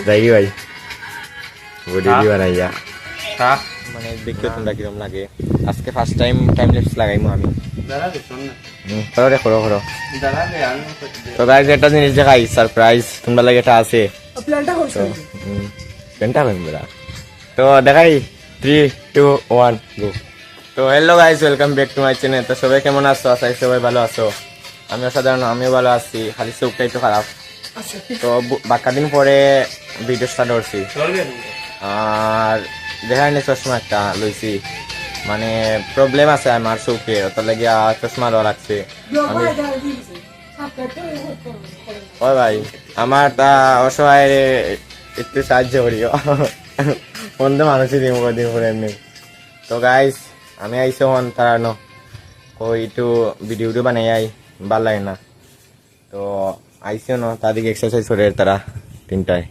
যাই ভাই বডি দি বানাইয়া মানে দেখতে তোমরা কিরকম লাগে আজকে ফার্স্ট টাইম ল্যাপস লাগাইমু আমি করো রে করো করো তো গাইস একটা জিনিস দেখাই সারপ্রাইজ তোমরা লাগে এটা আছে প্ল্যানটা কইম বড়া তো দেখাই 3 2 1 গো তো hello guys welcome back to my channel তো সবাই কেমন আছো আশা করি সবাই ভালো আছো আমিও সাধারণ আমিও ভালো আছি খালি চোখটা একটু খারাপ তো বাক্কা দিন পরে ভিডিও স্টার্ট করছি আর দেখাই নি চশমা একটা লইছি মানে প্রবলেম আছে আমার চোখে ওটা লাগিয়া চশমা দেওয়া লাগছে আমি ওই ভাই আমার তা অসহায় একটু সাহায্য করিও বন্ধু মানুষই দিন দিন করে এমনি তো গাইস আমি আইসি হন তারা ন ওই একটু ভিডিও বানাই আই ভাল লাগে না তো আইসিও ন তাদেরকে এক্সারসাইজ করে তারা তিনটায়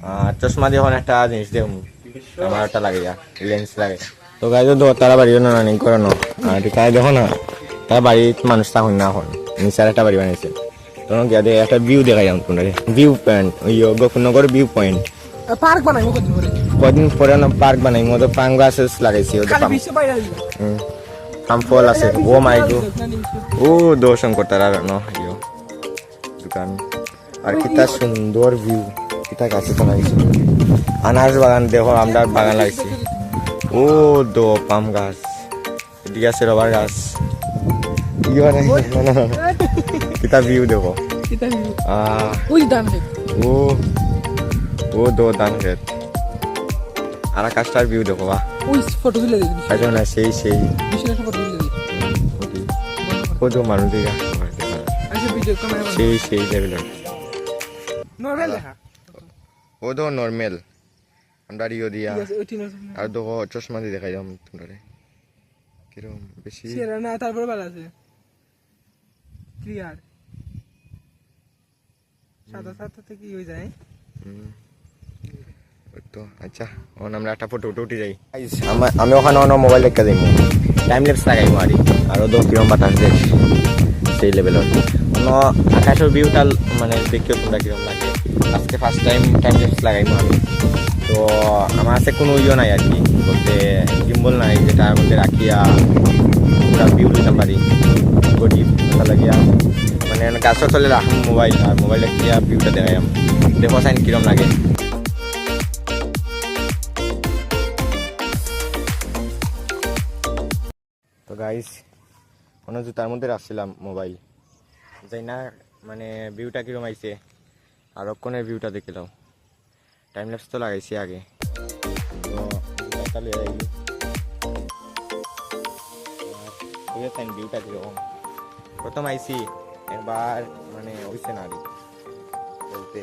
আর চশমা দিয়ে একটা জিনিস দেব আমার একটা লাগে লেন্স লাগে তো গাইজ তারা বাড়িও না রানিং করে ন আর তাই দেখো না তারা বাড়ির মানুষ থাকুন না এখন নিচার একটা বাড়ি বানিয়েছে তখন গিয়ে একটা ভিউ দেখা যাম তোমরা ভিউ পয়েন্ট ওই গোকুলনগর ভিউ পয়েন্ট পার্ক বানাই কদিন পরে না পার্ক বানাই মতো পাম গাছ লাগাইছি পাম ফল আছে ও মাই গো ও দর্শন করতে ন দোকান আর কিতা সুন্দর ভিউ কিতা গাছে তো লাগিয়েছি আনারস বাগান দেখো আমরা বাগান লাগাইছি ও দো পাম গাছ এদিকে আছে রবার গাছ কিতা ভিউ দেখো ও ও দো ধান খেত আর আকাশটার ভিউ দেখো বা ফটো তুলে দিই না সেই সেই ফটো তুলে দিই ও দো মানুষ দিঘা সেই সেই লেভেলের নরমাল দেখা ও দো নর্মাল আমরা রিও দিয়া আর দেখো চশমা দিয়ে দেখাই যাম তোমরা কিরকম বেশি সেরা না তারপর ভালো আছে ক্লিয়ার সাদা সাদা থেকে হয়ে যায় তো আচ্ছা এখন আমরা একটা ফটো উঠে যাই আমি ওখানে অন্য মোবাইল দেখা যাই টাইম ল্যাপস লাগাইমু আরও দো কিরম বাতাস দেখ সেই লেভেলের অন্য আকাশের ভিউটা মানে দেখিও তোমরা কিরম লাগে আজকে ফার্স্ট টাইম ল্যাপস লাগাইমু আমি তো আমার কাছে কোনো ইয়ে নাই আর কি বলতে গিম্বল নাই যেটার মধ্যে রাখিয়া পুরা ভিউ দিতে পারি গরিব লাগিয়া মানে গাছও চলে রাখুন মোবাইল আর মোবাইলে গিয়া ভিউটা দেখাইম দেখো চাইন কিরম লাগে তো গাইস কোনো জুতার মধ্যে রাখছিলাম মোবাইল যাই না মানে ভিউটা কিরম আইছে আর অক্ষণের ভিউটা দেখিলাম টাইম ল্যাপস তো লাগাইছি আগে তো চালিয়ে যাইলি ভিউটা কিরকম প্রথম আইসি একবার মানে হইছে না বলতে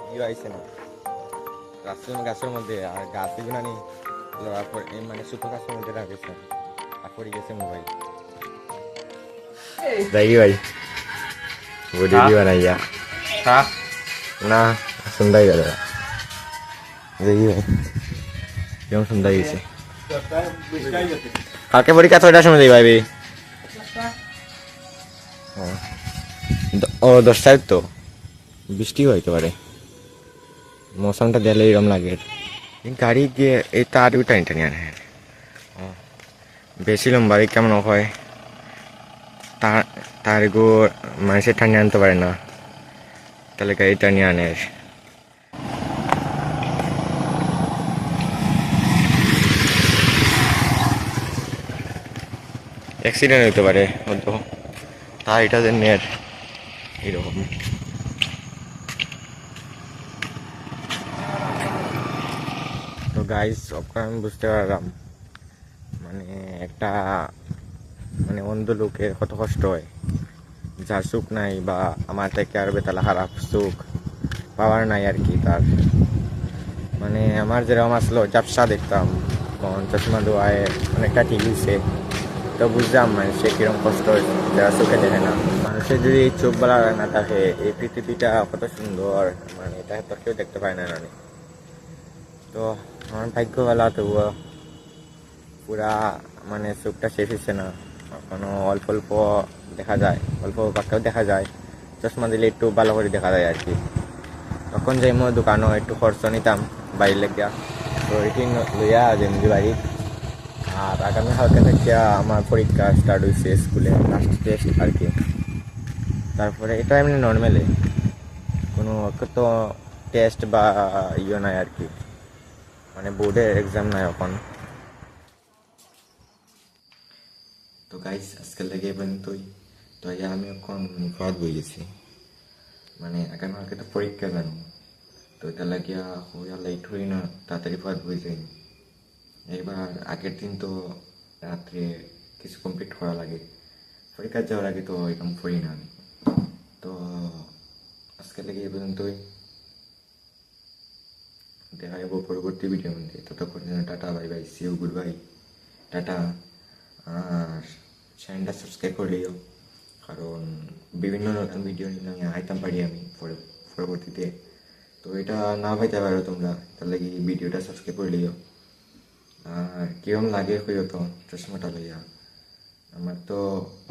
ইয়ে আইসে না গাছের মধ্যে আর গাছ এগুলো নি মানে সুতো গাছের মধ্যে রাখেছে আর পড়ে গেছে মোবাইল যাই ভাই বডি দি বানাইয়া না সুন্দর গেল যাই ভাই কেমন সুন্দর গেছে কালকে পরীক্ষা ছয়টার সময় যাই ভাই ও 10টায় তো বৃষ্টি হইতে পারে মৌসুমটা দিলে এরম লাগে গাড়ি গিয়ে এই তার টাইমটা নিয়ে আনে বেশি লম্বা কেমন হয় তার গো মানুষের টানিয়ে আনতে পারে না তাহলে গাড়িটা নিয়ে আনে অ্যাক্সিডেন্ট হতে পারে হয়তো তার এটা নেয়ার এরকম তো গাইস আমি বুঝতে পারলাম মানে একটা মানে অন্ধ লোকের কত কষ্ট হয় যার সুখ নাই বা আমার থেকে আর বেতালা খারাপ সুখ পাওয়ার নাই আর কি তার মানে আমার যেরকম আসলো ঝাপসা দেখতাম চশমা দোয়ায় অনেকটা ঠিক হয়েছে তো বুঝলাম মানে সে কিরকম কষ্ট হয়েছে যারা চোখে দেখে না মানুষের যদি চোখ বলা না থাকে এই পৃথিবীটা কত সুন্দর মানে এটা তো কেউ দেখতে পায় না নানি তো আমার ভাগ্যবেলা তবুও পুরা মানে চোখটা শেষ হচ্ছে না এখনো অল্প অল্প দেখা যায় অল্প বাক্যাও দেখা যায় চশমা দিলে একটু ভালো করে দেখা যায় আর কি তো তখন যাইমো দোকানও একটু খরচ নিতাম বাড়ির লেগিয়া, তো এটি লইয়া যেমনি বাড়ি। আর আগামী কালকে থেকে আমার পরীক্ষা স্টার্ট হয়েছে স্কুলে, লাস্ট টেস্ট আর কি। তারপরে এটা এমনি নর্মালি কোনো তো টেস্ট বা ইয়ে নাই আর কি, মানে বোর্ডের এক্সাম নাই এখন। তো গাইস আজকে লেগে পর্যন্তই। তো আমি এখন ঘর বই গেছি, মানে আগামী কালকে তো পরীক্ষা জানো, তো এটা লাগিয়া হইয়া লেট হই না, তাড়াতাড়ি ঘর বই যাই। এবার আগের দিন তো রাত্রে কিছু কমপ্লিট করা লাগে, পরীক্ষা যাওয়ার আগে তো এরকম পড়ি না আমি। তো আজকে লেগে এই পর্যন্তই, দেখা যাবো পরবর্তী ভিডিও মধ্যে। ততক্ষণ জন্য টাটা, bye bye, see you, goodbye, টাটা। আর চ্যানেলটা সাবস্ক্রাইব করলেও, কারণ বিভিন্ন নতুন ভিডিও নিয়ে আমি আইতাম পারি আমি পরবর্তীতে। তো এটা না পাইতে পারো তোমরা, তার লাগে ভিডিওটা সাবস্ক্রাইব করলেও। আর কিরম লাগে কইও তো চশমাটা লইয়া, আমার তো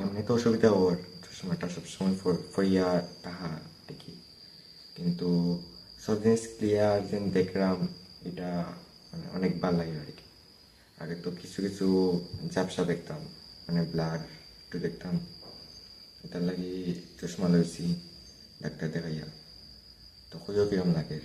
এমনি তো অসুবিধা ওর চশমাটা সবসময় ফরিয়া তাহা দেখি, কিন্তু সব জিনিস ক্লিয়ার যেন দেখলাম, এটা মানে অনেক ভালো লাগে আর কি। আগে তো কিছু কিছু ঝাপসা দেখতাম, মানে ব্লার একটু দেখতাম, এটার লাগি চশমা লইছি ডাক্তার দেখাইয়া। তো খুঁজো কিরম লাগে।